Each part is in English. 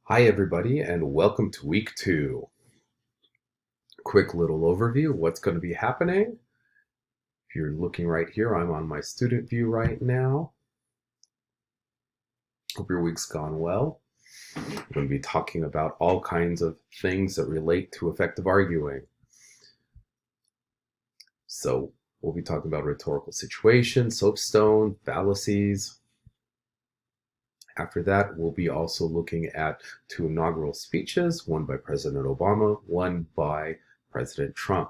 Hi everybody and welcome to week 2. Quick little overview of what's going to be happening. If you're looking right here, I'm on my student view right now. Hope your week's gone well. We're going to be talking about all kinds of things that relate to effective arguing. So we'll be talking about rhetorical situations, soapstone, fallacies. After that, we'll be also looking at 2 inaugural speeches, one by President Obama, one by President Trump.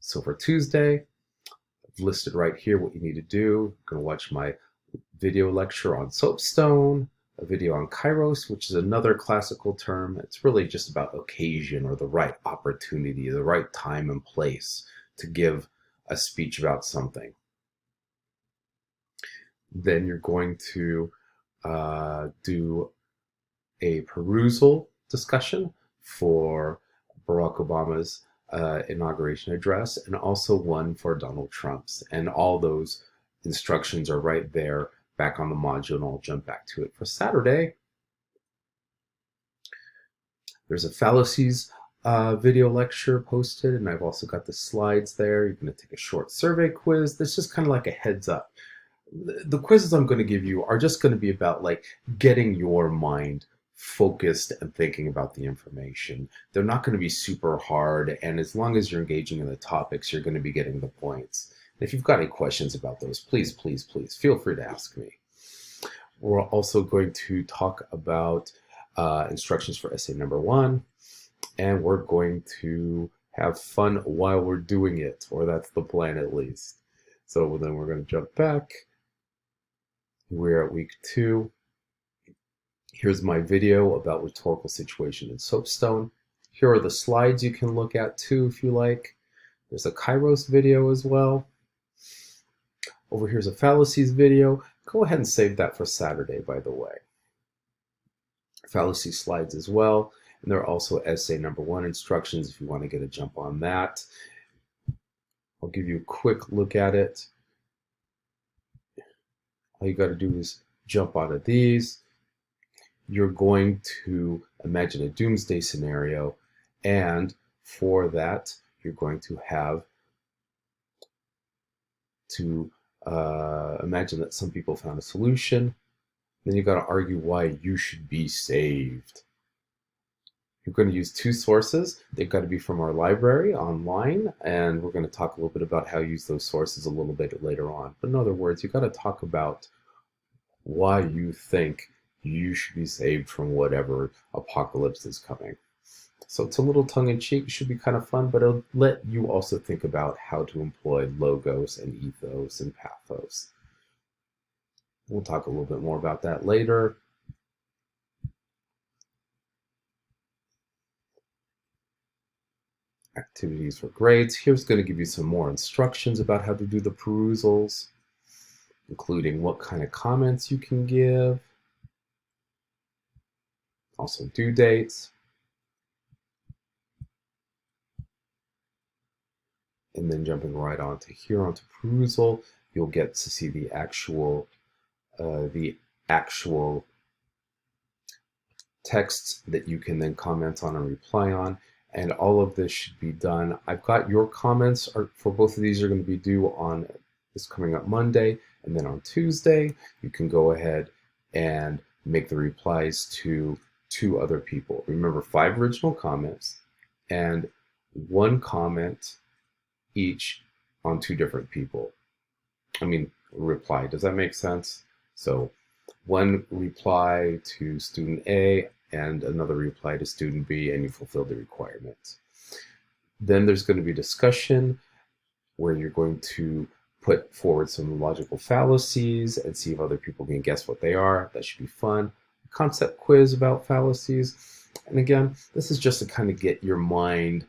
So for Tuesday, I've listed right here what you need to do. You're going to watch my video lecture on soapstone, a video on kairos, which is another classical term. It's really just about occasion or the right opportunity, the right time and place to give a speech about something. Then you're going to do a perusal discussion for Barack Obama's inauguration address, and also one for Donald Trump's. And all those instructions are right there back on the module, and I'll jump back to it. For Saturday, there's a fallacies video lecture posted, and I've also got the slides there. You're going to take a short survey quiz. This is kind of like a heads up. The quizzes I'm going to give you are just going to be about like getting your mind focused and thinking about the information. They're not going to be super hard, and as long as you're engaging in the topics, you're going to be getting the points. If you've got any questions about those, please feel free to ask me. We're also going to talk about instructions for essay number 1, and we're going to have fun while we're doing it, or that's the plan at least. So then we're going to jump back. We're at week 2. Here's my video about rhetorical situation in soapstone. Here are the slides you can look at too if you like. There's a kairos video as well. Over here's a fallacies video. Go ahead and save that for Saturday, by the way. Fallacy slides as well. And there are also essay number 1 instructions if you want to get a jump on that. I'll give you a quick look at it. All you got to do is jump out of these. You're going to imagine a doomsday scenario, and for that, you're going to have to imagine that some people found a solution. Then you've got to argue why you should be saved. You're going to use 2 sources. They've got to be from our library online, and we're going to talk a little bit about how to use those sources a little bit later on. But in other words, you've got to talk about why you think you should be saved from whatever apocalypse is coming. So it's a little tongue-in-cheek. It should be kind of fun, but it'll let you also think about how to employ logos and ethos and pathos. We'll talk a little bit more about that later. Activities for grades. Here's going to give you some more instructions about how to do the perusals, including what kind of comments you can give, also due dates, and then jumping right onto here onto perusal, you'll get to see the actual texts that you can then comment on and reply on. And all of this should be done. I've got your comments for both of these are going to be due on this coming up Monday, and then on Tuesday you can go ahead and make the replies to 2 other people. Remember, 5 original comments and 1 comment each on 2 different people. I mean, reply. Does that make sense? So 1 reply to student A and another reply to student B, and you fulfill the requirements. Then there's going to be discussion where you're going to put forward some logical fallacies and see if other people can guess what they are. That should be fun. Concept quiz about fallacies. And again, this is just to kind of get your mind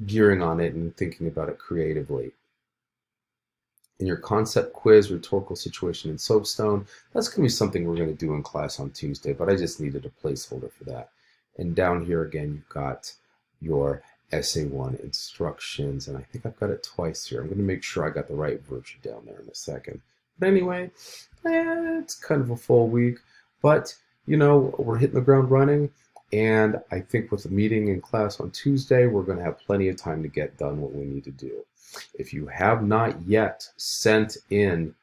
gearing on it and thinking about it creatively. In your concept quiz, rhetorical situation in soapstone, that's going to be something we're going to do in class on Tuesday, but I just needed a placeholder for that. And down here again, you've got your essay 1 instructions, and I think I've got it twice here. I'm going to make sure I got the right version down there in a second. But anyway, it's kind of a full week, but we're hitting the ground running. And I think with the meeting in class on Tuesday, we're going to have plenty of time to get done what we need to do. If you have not yet sent in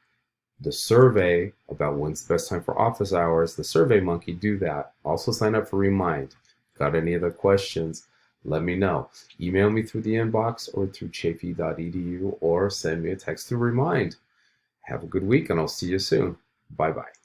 the survey about when's the best time for office hours, the Survey Monkey, do that. Also sign up for Remind. Got any other questions? Let me know. Email me through the inbox or through chaffey.edu or send me a text through Remind. Have a good week and I'll see you soon. Bye-bye.